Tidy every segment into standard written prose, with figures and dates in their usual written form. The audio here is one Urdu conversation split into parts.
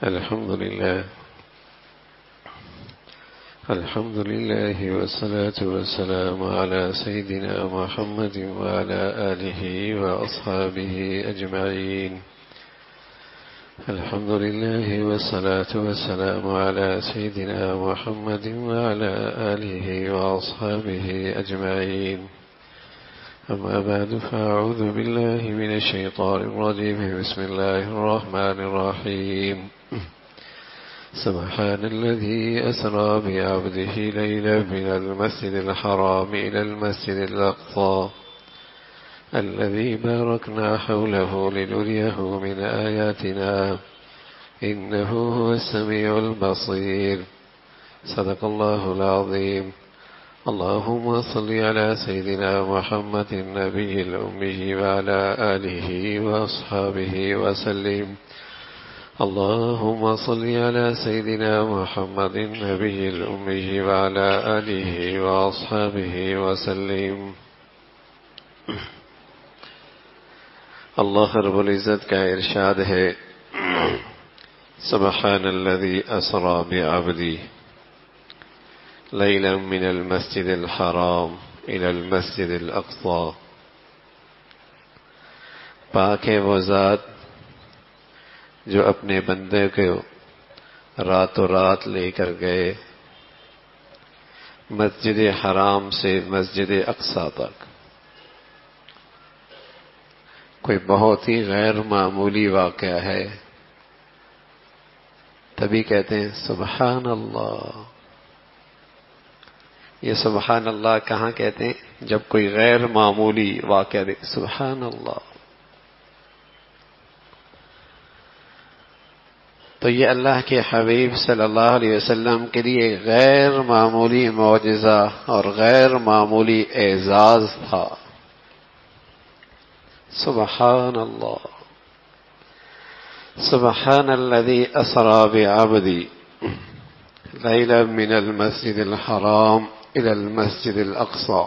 الحمد لله والصلاة والسلام على سيدنا محمد وعلى آله وأصحابه أجمعين. الحمد لله والصلاة والسلام على سيدنا محمد وعلى آله وأصحابه أجمعين. أما بعد، فأعوذ بالله من الشيطان الرجيم. بسم الله الرحمن الرحيم. سبحان الذي أسرى بعبده ليلا من المسجد الحرام إلى المسجد الأقصى الذي باركنا حوله لنريه من آياتنا إنه هو السميع البصير. صدق الله العظيم. اللهم صل على سيدنا محمد النبي الأمي وعلى آله وأصحابه وسلم. اللهم صل على سيدنا محمد النبي الأمي وعلى آله وأصحابه وسلم. اللہ رب العزت کا ارشاد ہے، سبحان الذي أسرى بعبدي ليلا من المسجد الحرام إلى المسجد الأقصى. پاک ہے وہ ذات جو اپنے بندے کو راتوں رات لے کر گئے مسجد حرام سے مسجد اقصی تک. کوئی بہت ہی غیر معمولی واقعہ ہے، تبھی کہتے ہیں سبحان اللہ. یہ سبحان اللہ کہاں کہتے ہیں؟ جب کوئی غیر معمولی واقعہ دیکھ، سبحان اللہ. تو یہ اللہ کے حبیب صلی اللہ علیہ وسلم کے لیے غیر معمولی معجزہ اور غیر معمولی اعزاز تھا. سبحان اللہ. سبحان الذي أسرى بعبدي ليلا من المسجد الحرام إلى المسجد الأقصى.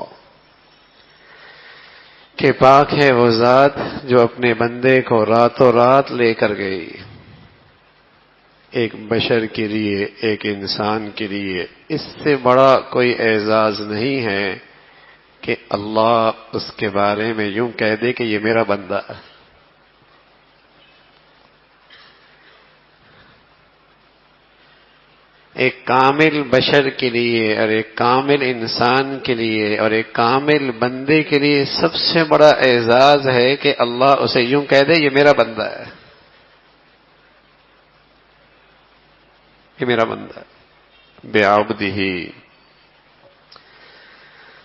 کہ پاک ہے وہ ذات جو اپنے بندے کو راتوں رات لے کر گئی. ایک بشر کے لیے، ایک انسان کے لیے اس سے بڑا کوئی اعزاز نہیں ہے کہ اللہ اس کے بارے میں یوں کہہ دے کہ یہ میرا بندہ ہے. ایک کامل بشر کے لیے اور ایک کامل انسان کے لیے اور ایک کامل بندے کے لیے سب سے بڑا اعزاز ہے کہ اللہ اسے یوں کہہ دے یہ میرا بندہ ہے، یہ میرا بندہ ہے. بعبدہ.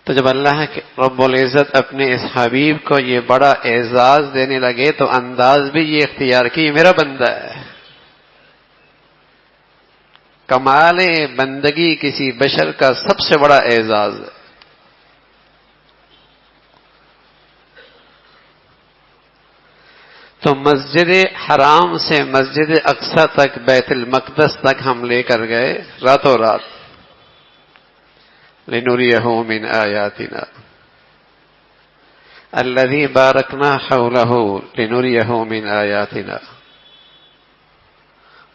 تو جب اللہ رب العزت اپنے اس حبیب کو یہ بڑا اعزاز دینے لگے تو انداز بھی یہ اختیار کی یہ میرا بندہ ہے. کمال بندگی کسی بشر کا سب سے بڑا اعزاز ہے. تو مسجد حرام سے مسجد اقصی تک، بیت المقدس تک ہم لے کر گئے راتوں رات. لنریہ من آیاتنا الذی بارکنا حولہ لنریہ من آیاتنا.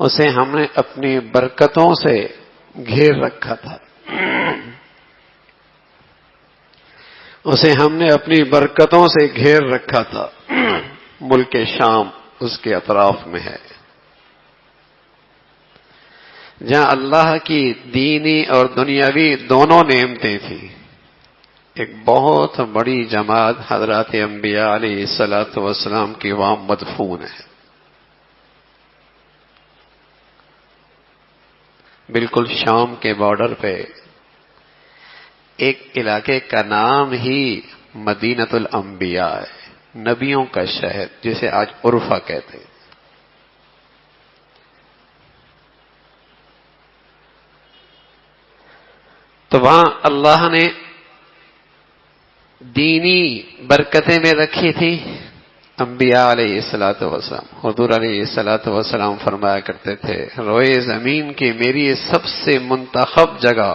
اسے ہم نے اپنی برکتوں سے گھیر رکھا تھا. اسے ہم نے اپنی برکتوں سے گھیر رکھا تھا. ملک شام اس کے اطراف میں ہے، جہاں اللہ کی دینی اور دنیاوی دونوں نعمتیں تھیں. ایک بہت بڑی جماعت حضرات انبیاء علیہ الصلاۃ والسلام کی وہاں مدفون ہے. بالکل شام کے بارڈر پہ ایک علاقے کا نام ہی مدینۃ الانبیاء ہے، نبیوں کا شہر، جسے آج عرفہ کہتے ہیں. تو وہاں اللہ نے دینی برکتیں میں رکھی تھی. انبیاء علیہ الصلاۃ والسلام، حضور علیہ الصلاۃ والسلام فرمایا کرتے تھے روئے زمین کی میری سب سے منتخب جگہ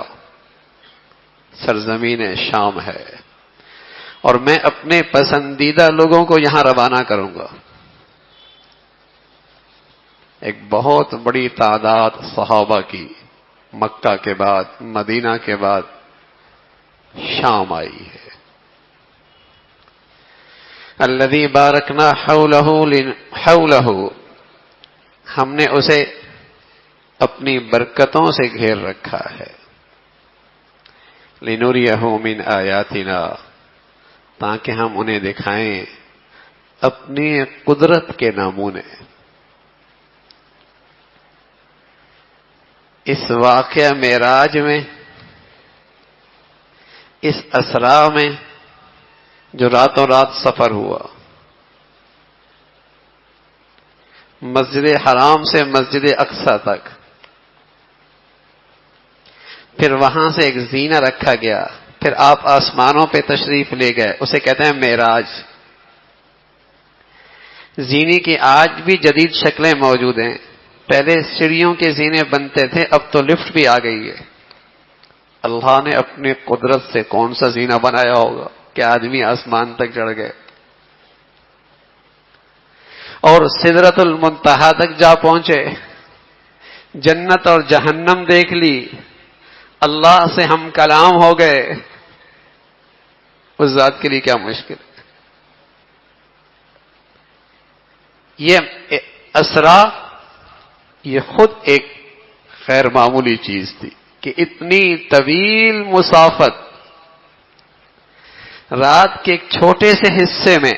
سرزمین شام ہے، اور میں اپنے پسندیدہ لوگوں کو یہاں روانہ کروں گا. ایک بہت بڑی تعداد صحابہ کی مکہ کے بعد، مدینہ کے بعد شام آئی ہے۔ الذی بارکنا حولہ، ہم نے اسے اپنی برکتوں سے گھیر رکھا ہے۔ لنریہ من آیاتنا، تاکہ ہم انہیں دکھائیں اپنی قدرت کے نمونے۔ اس واقعہ معراج میں، اس اسراء میں جو راتوں رات سفر ہوا، مسجد حرام سے مسجد اقصی تک، پھر وہاں سے ایک زینہ رکھا گیا، پھر آپ آسمانوں پہ تشریف لے گئے، اسے کہتے ہیں معراج۔ زینے کی آج بھی جدید شکلیں موجود ہیں، پہلے سیڑھیوں کے زینے بنتے تھے، اب تو لفٹ بھی آ گئی ہے۔ اللہ نے اپنی قدرت سے کون سا زینہ بنایا ہوگا کہ آدمی آسمان تک چڑھ گئے اور سدرۃ المنتہا تک جا پہنچے، جنت اور جہنم دیکھ لی، اللہ سے ہم کلام ہو گئے۔ اس ذات کے لیے کیا مشکل ہے؟ یہ اسرا یہ خود ایک غیر معمولی چیز تھی کہ اتنی طویل مسافت رات کے ایک چھوٹے سے حصے میں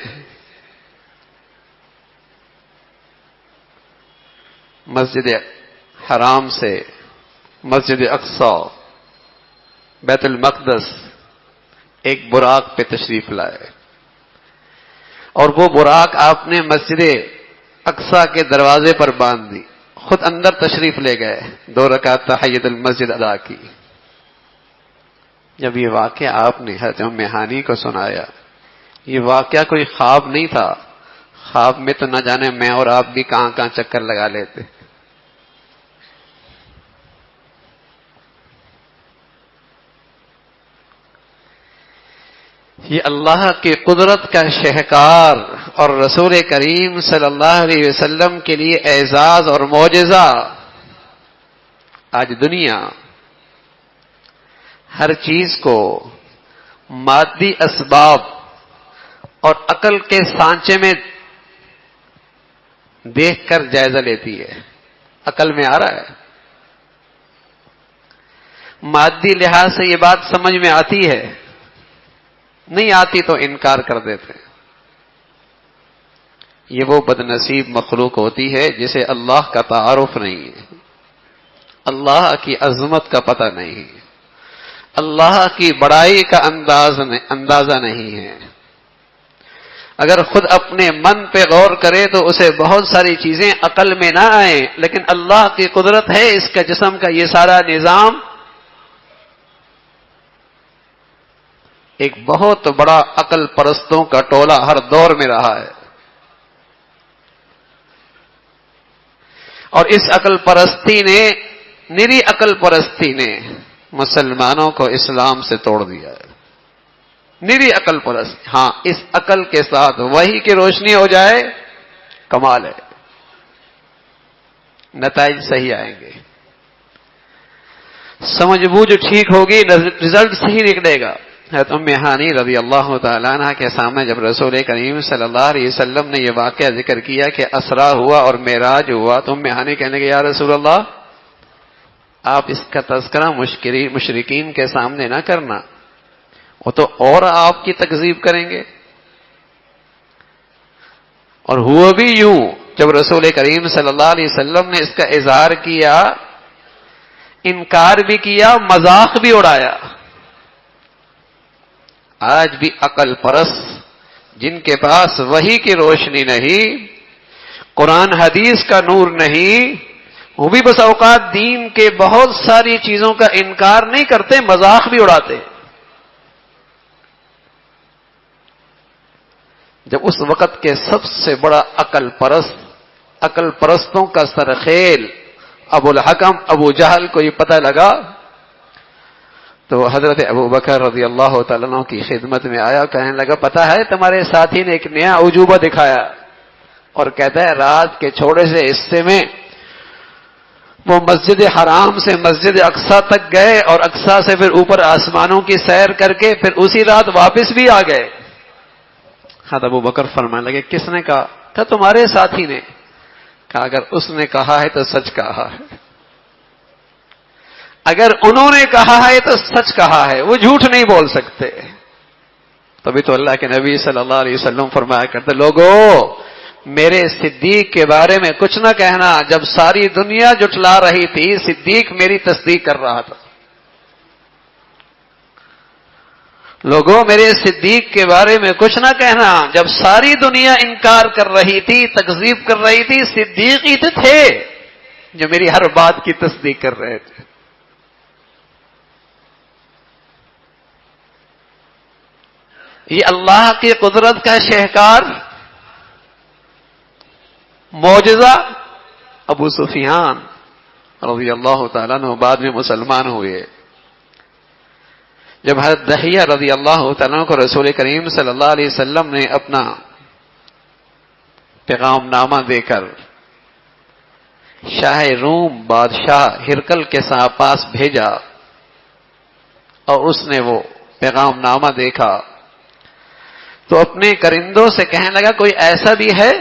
مسجد حرام سے مسجد اقصی، بیت المقدس، ایک براق پہ تشریف لائے، اور وہ براق آپ نے مسجد اقصی کے دروازے پر باندھ دی، خود اندر تشریف لے گئے، 2 رکعت تحیۃ المسجد ادا کی۔ جب یہ واقعہ آپ نے حضرت ام ہانی کو سنایا، یہ واقعہ کوئی خواب نہیں تھا، خواب میں تو نہ جانے میں اور آپ بھی کہاں کہاں چکر لگا لیتے۔ یہ اللہ کی قدرت کا شہکار اور رسول کریم صلی اللہ علیہ وسلم کے لیے اعزاز اور معجزہ۔ آج دنیا ہر چیز کو مادی اسباب اور عقل کے سانچے میں دیکھ کر جائزہ لیتی ہے۔ عقل میں آ رہا ہے، مادی لحاظ سے یہ بات سمجھ میں آتی ہے، نہیں آتی تو انکار کر دیتے۔ یہ وہ بد نصیب مخلوق ہوتی ہے جسے اللہ کا تعارف نہیں ہے، اللہ کی عظمت کا پتہ نہیں ہے، اللہ کی بڑائی کا اندازہ نہیں ہے۔ اگر خود اپنے من پہ غور کرے تو اسے بہت ساری چیزیں عقل میں نہ آئیں، لیکن اللہ کی قدرت ہے، اس کا جسم کا یہ سارا نظام ایک بہت بڑا عقل پرستوں کا ٹولہ ہر دور میں رہا ہے، اور اس عقل پرستی نے، نری عقل پرستی نے مسلمانوں کو اسلام سے توڑ دیا ہے۔ نری عقل پرستی، ہاں اس عقل کے ساتھ وحی کی روشنی ہو جائے، کمال ہے، نتائج صحیح آئیں گے، سمجھ بوجھ ٹھیک ہوگی، رزلٹ صحیح نکلے گا۔ حضرت ام ہانی رضی اللہ تعالیٰ عنہ کے سامنے جب رسول کریم صلی اللہ علیہ وسلم نے یہ واقعہ ذکر کیا کہ اسرا ہوا اور معراج ہوا، تو ام ہانی کہنے کہ یا رسول اللہ، آپ اس کا تذکرہ مشرکین کے سامنے نہ کرنا، وہ تو اور آپ کی تکذیب کریں گے۔ اور ہوا بھی یوں، جب رسول کریم صلی اللہ علیہ وسلم نے اس کا اظہار کیا، انکار بھی کیا، مذاق بھی اڑایا۔ آج بھی عقل پرست جن کے پاس وحی کی روشنی نہیں، قرآن حدیث کا نور نہیں، وہ بھی بس اوقات دین کے بہت ساری چیزوں کا انکار نہیں کرتے، مذاق بھی اڑاتے۔ جب اس وقت کے سب سے بڑا عقل پرستوں کا سرخیل ابو الحکم ابو جہل کو یہ پتہ لگا تو حضرت ابو بکر رضی اللہ تعالیٰ عنہ کی خدمت میں آیا، کہنے لگا پتہ ہے تمہارے ساتھی نے ایک نیا عجوبہ دکھایا، اور کہتا ہے رات کے چھوٹے سے حصے میں وہ مسجد حرام سے مسجد اقصی تک گئے اور اقصی سے پھر اوپر آسمانوں کی سیر کر کے پھر اسی رات واپس بھی آ گئے. حضرت ابو بکر فرمانے لگے کس نے کہا؟ کہا تمہارے ساتھی نے. کہا اگر اس نے کہا ہے تو سچ کہا ہے، اگر انہوں نے کہا ہے تو سچ کہا ہے، وہ جھوٹ نہیں بول سکتے. تبھی تو اللہ کے نبی صلی اللہ علیہ وسلم فرمایا کرتے لوگوں میرے صدیق کے بارے میں کچھ نہ کہنا، جب ساری دنیا جھٹلا رہی تھی صدیق میری تصدیق کر رہا تھا. لوگوں میرے صدیق کے بارے میں کچھ نہ کہنا، جب ساری دنیا انکار کر رہی تھی، تکذیب کر رہی تھی، صدیق ہی تو تھے جو میری ہر بات کی تصدیق کر رہے تھے. یہ اللہ کی قدرت کا شہکار معجزہ. ابو سفیان رضی اللہ تعالیٰ عنہ بعد میں مسلمان ہوئے. جب حضرت دحیہ رضی اللہ تعالیٰ عنہ کو رسول کریم صلی اللہ علیہ وسلم نے اپنا پیغام نامہ دے کر شاہ روم بادشاہ ہرقل کے پاس بھیجا اور اس نے وہ پیغام نامہ دیکھا تو اپنے کرندوں سے کہنے لگا کوئی ایسا بھی ہے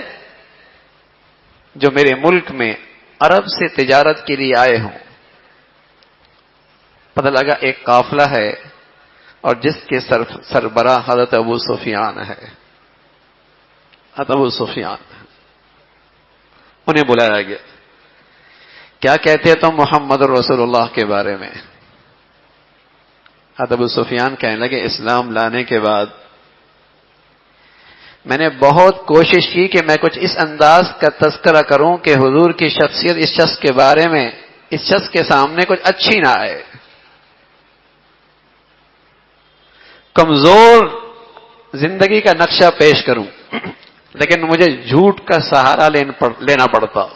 جو میرے ملک میں عرب سے تجارت کے لیے آئے ہوں. پتہ لگا ایک قافلہ ہے اور جس کے سربراہ حضرت ابو سفیان ہے. حضرت ابو سفیان انہیں بلایا گیا. کیا کہتے تم محمد رسول اللہ کے بارے میں؟ حضرت ابو سفیان کہنے لگے اسلام لانے کے بعد میں نے بہت کوشش کی کہ میں کچھ اس انداز کا تذکرہ کروں کہ حضور کی شخصیت اس شخص کے بارے میں اس شخص کے سامنے کچھ اچھی نہ آئے. کمزور زندگی کا نقشہ پیش کروں لیکن مجھے جھوٹ کا سہارا لینا پڑتا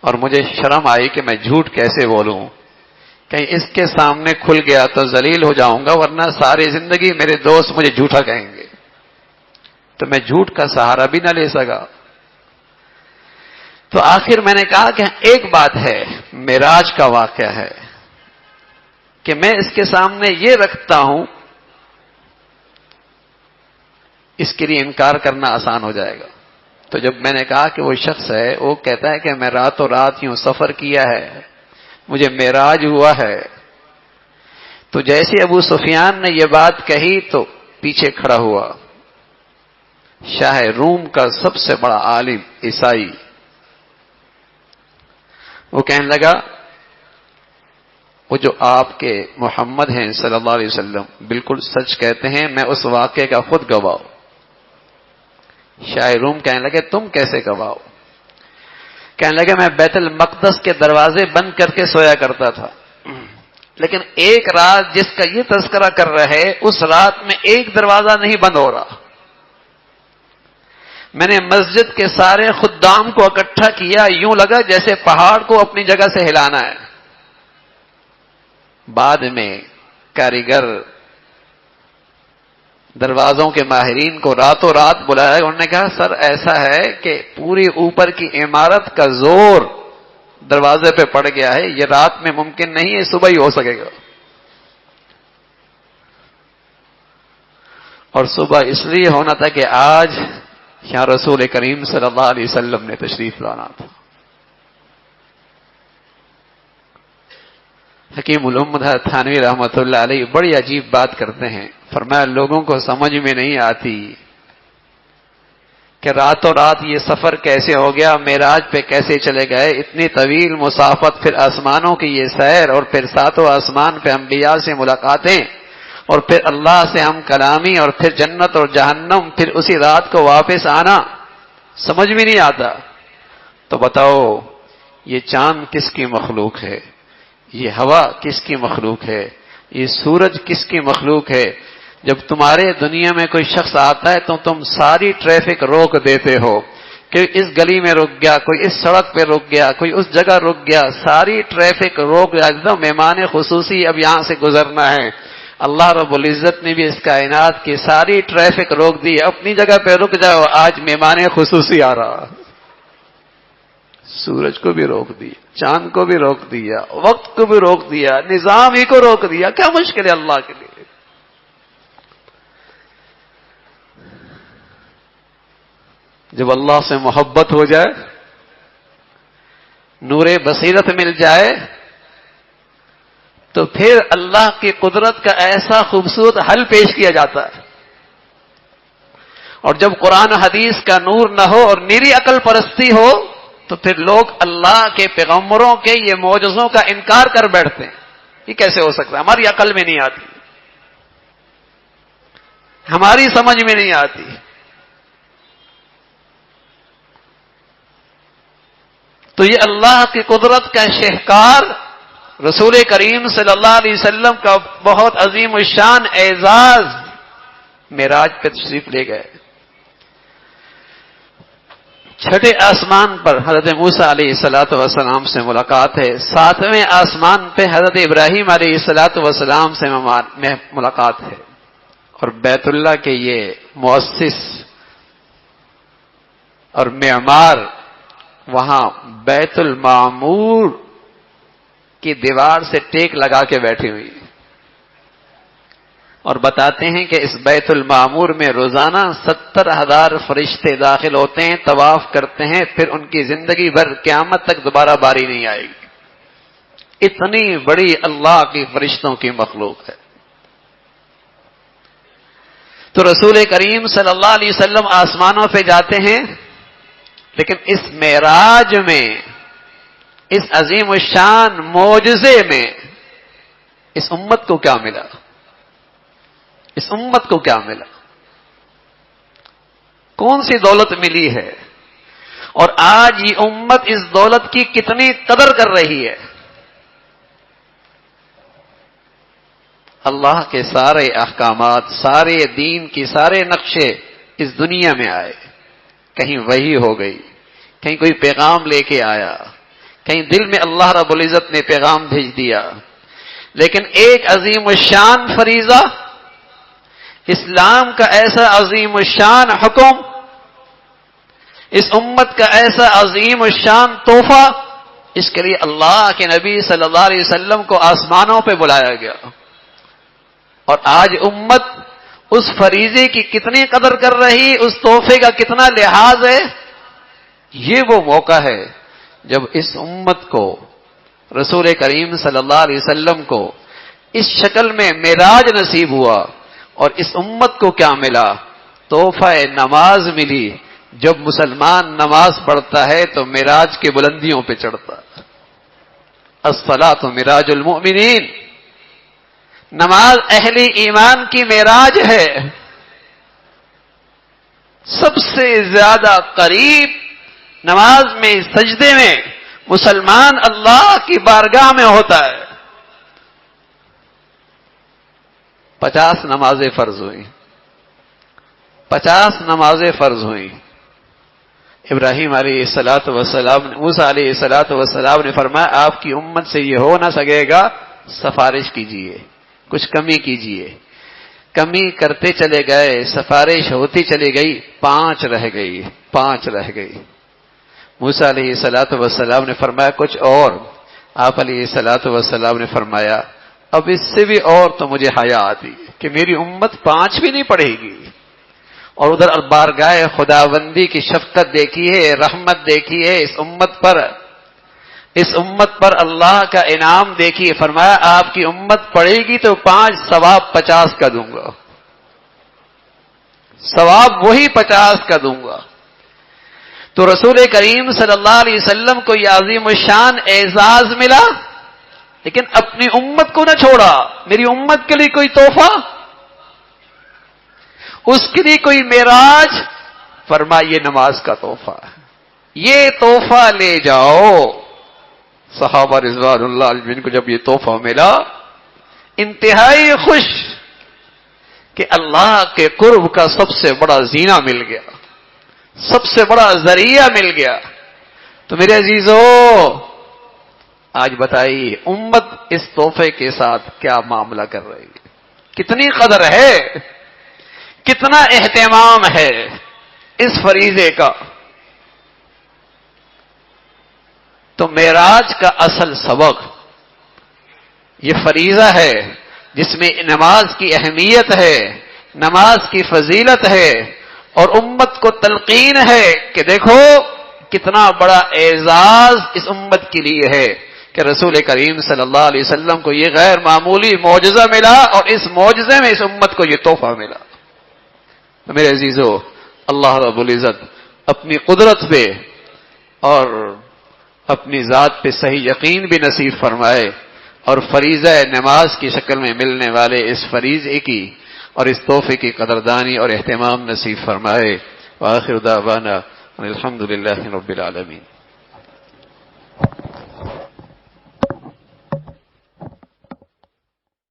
اور مجھے شرم آئی کہ میں جھوٹ کیسے بولوں، کہیں اس کے سامنے کھل گیا تو ذلیل ہو جاؤں گا ورنہ ساری زندگی میرے دوست مجھے جھوٹا کہیں گے. تو میں جھوٹ کا سہارا بھی نہ لے سکا. تو آخر میں نے کہا کہ ایک بات ہے، معراج کا واقعہ ہے کہ میں اس کے سامنے یہ رکھتا ہوں، اس کے لیے انکار کرنا آسان ہو جائے گا. تو جب میں نے کہا کہ وہ شخص ہے وہ کہتا ہے کہ میں راتوں رات یوں سفر کیا ہے، مجھے معراج ہوا ہے. تو جیسے ابو سفیان نے یہ بات کہی تو پیچھے کھڑا ہوا شاہ روم کا سب سے بڑا عالم عیسائی. وہ کہنے لگا وہ جو آپ کے محمد ہیں صلی اللہ علیہ وسلم بالکل سچ کہتے ہیں، میں اس واقعے کا خود گواہ. شاہ روم کہنے لگے تم کیسے گواہ؟ کہنے لگے میں بیت المقدس کے دروازے بند کر کے سویا کرتا تھا، لیکن ایک رات جس کا یہ تذکرہ کر رہے اس رات میں ایک دروازہ نہیں بند ہو رہا. میں نے مسجد کے سارے خدام کو اکٹھا کیا، یوں لگا جیسے پہاڑ کو اپنی جگہ سے ہلانا ہے. بعد میں کاریگر دروازوں کے ماہرین کو راتوں رات بلایا. انہوں نے کہا سر ایسا ہے کہ پوری اوپر کی عمارت کا زور دروازے پہ پڑ گیا ہے، یہ رات میں ممکن نہیں ہے، صبح ہی ہو سکے گا. اور صبح اس لیے ہونا تھا کہ آج یہاں رسول کریم صلی اللہ علیہ وسلم نے تشریف لانا تھا. حکیم الامت تھانوی رحمۃ اللہ علیہ بڑی عجیب بات کرتے ہیں. فرمایا لوگوں کو سمجھ میں نہیں آتی کہ راتوں رات یہ سفر کیسے ہو گیا، معراج پہ کیسے چلے گئے، اتنی طویل مسافت، پھر آسمانوں کی یہ سیر اور پھر ساتوں آسمان پہ انبیاء سے ملاقاتیں اور پھر اللہ سے ہم کلامی اور پھر جنت اور جہنم، پھر اسی رات کو واپس آنا، سمجھ بھی نہیں آتا. تو بتاؤ یہ چاند کس کی مخلوق ہے، یہ ہوا کس کی مخلوق ہے، یہ سورج کس کی مخلوق ہے؟ جب تمہارے دنیا میں کوئی شخص آتا ہے تو تم ساری ٹریفک روک دیتے ہو کہ اس گلی میں رک گیا، کوئی اس سڑک پہ رک گیا، کوئی اس جگہ رک گیا، ساری ٹریفک روک دیا. مہمان خصوصی اب یہاں سے گزرنا ہے. اللہ رب العزت نے بھی اس کائنات کی ساری ٹریفک روک دی، اپنی جگہ پہ رک جاؤ، آج مہمان خصوصی آ رہا. سورج کو بھی روک دیا، چاند کو بھی روک دیا، وقت کو بھی روک دیا، نظام ہی کو روک دیا، کیا مشکل ہے اللہ کے لیے؟ جب اللہ سے محبت ہو جائے، نور بصیرت مل جائے، تو پھر اللہ کی قدرت کا ایسا خوبصورت حل پیش کیا جاتا ہے۔ اور جب قرآن و حدیث کا نور نہ ہو اور نیری عقل پرستی ہو، تو پھر لوگ اللہ کے پیغمبروں کے یہ معجزوں کا انکار کر بیٹھتے ہیں۔ یہ کیسے ہو سکتا ہے؟ ہماری عقل میں نہیں آتی، ہماری سمجھ میں نہیں آتی۔ تو یہ اللہ کی قدرت کا شہکار رسول کریم صلی اللہ علیہ وسلم کا بہت عظیم الشان اعزاز، معراج پہ تشریف لے گئے۔ چھٹے آسمان پر حضرت موسیٰ علیہ السلام سے ملاقات ہے، ساتویں آسمان پہ حضرت ابراہیم علیہ السلام سے ملاقات ہے، اور بیت اللہ کے یہ مؤسس اور معمار وہاں بیت المعمور کی دیوار سے ٹیک لگا کے بیٹھی ہوئی، اور بتاتے ہیں کہ اس بیت المعمور میں روزانہ 70,000 فرشتے داخل ہوتے ہیں، طواف کرتے ہیں، پھر ان کی زندگی بھر قیامت تک دوبارہ باری نہیں آئے گی۔ اتنی بڑی اللہ کی فرشتوں کی مخلوق ہے۔ تو رسول کریم صلی اللہ علیہ وسلم آسمانوں پہ جاتے ہیں، لیکن اس معراج میں، اس عظیم الشان معجزے میں اس امت کو کیا ملا؟ اس امت کو کیا ملا؟ کون سی دولت ملی ہے؟ اور آج یہ امت اس دولت کی کتنی قدر کر رہی ہے؟ اللہ کے سارے احکامات، سارے دین کی سارے نقشے اس دنیا میں آئے، کہیں وحی ہو گئی، کہیں کوئی پیغام لے کے آیا، کہیں دل میں اللہ رب العزت نے پیغام بھیج دیا، لیکن ایک عظیم الشان فریضہ، اسلام کا ایسا عظیم الشان حکم، اس امت کا ایسا عظیم الشان تحفہ، اس کے لیے اللہ کے نبی صلی اللہ علیہ وسلم کو آسمانوں پہ بلایا گیا۔ اور آج امت اس فریضے کی کتنی قدر کر رہی، اس تحفے کا کتنا لحاظ ہے۔ یہ وہ موقع ہے جب اس امت کو رسول کریم صلی اللہ علیہ وسلم کو اس شکل میں معراج نصیب ہوا، اور اس امت کو کیا ملا؟ تحفہ نماز ملی۔ جب مسلمان نماز پڑھتا ہے تو معراج کی بلندیوں پہ چڑھتا ہے۔ الصلاۃ معراج المؤمنین، نماز اہل ایمان کی معراج ہے۔ سب سے زیادہ قریب نماز میں، سجدے میں مسلمان اللہ کی بارگاہ میں ہوتا ہے۔ 50 نمازیں فرض ہوئی، 50 نمازیں فرض ہوئی۔ ابراہیم علیہ السلام، موسیٰ علیہ السلام نے فرمایا آپ کی امت سے یہ ہو نہ سکے گا، سفارش کیجئے، کچھ کمی کیجئے۔ کمی کرتے چلے گئے، سفارش ہوتی چلی گئی، 5 رہ گئی، 5 رہ گئی۔ موسیٰ علیہ السلام نے فرمایا کچھ اور، آپ علیہ السلام نے فرمایا اب اس سے بھی اور تو مجھے حیا آتی کہ میری امت 5 بھی نہیں پڑھے گی۔ اور ادھر بارگاہ خداوندی کی شفقت دیکھی ہے، رحمت دیکھی ہے اس امت پر اللہ کا انعام دیکھیے۔ فرمایا آپ کی امت پڑھے گی تو 5 ثواب 50 کا دوں گا، ثواب وہی 50 کا دوں گا۔ تو رسول کریم صلی اللہ علیہ وسلم کو یہ عظیم الشان اعزاز ملا، لیکن اپنی امت کو نہ چھوڑا۔ میری امت کے لیے کوئی تحفہ، اس کے لیے کوئی معراج، فرمایا یہ نماز کا تحفہ ہے، یہ تحفہ لے جاؤ۔ صحابہ رضوان اللہ علیہم کو جب یہ تحفہ ملا، انتہائی خوش کہ اللہ کے قرب کا سب سے بڑا زینہ مل گیا، سب سے بڑا ذریعہ مل گیا۔ تو میرے عزیزو، آج بتائیے امت اس تحفے کے ساتھ کیا معاملہ کر رہی ہے؟ کتنی قدر ہے، کتنا اہتمام ہے اس فریضے کا۔ تو معراج کا اصل سبق یہ فریضہ ہے جس میں نماز کی اہمیت ہے، نماز کی فضیلت ہے، اور امت کو تلقین ہے کہ دیکھو کتنا بڑا اعزاز اس امت کے لیے ہے کہ رسول کریم صلی اللہ علیہ وسلم کو یہ غیر معمولی معجزہ ملا، اور اس معجزے میں اس امت کو یہ تحفہ ملا۔ تو میرے عزیزو، اللہ رب العزت اپنی قدرت پہ اور اپنی ذات پہ صحیح یقین بھی نصیب فرمائے، اور فریضہ نماز کی شکل میں ملنے والے اس فریضے کی اور اس تحفے کی قدردانی اور اہتمام نصیب فرمائے۔ وآخر دعوانا الحمد للہ رب العالمین۔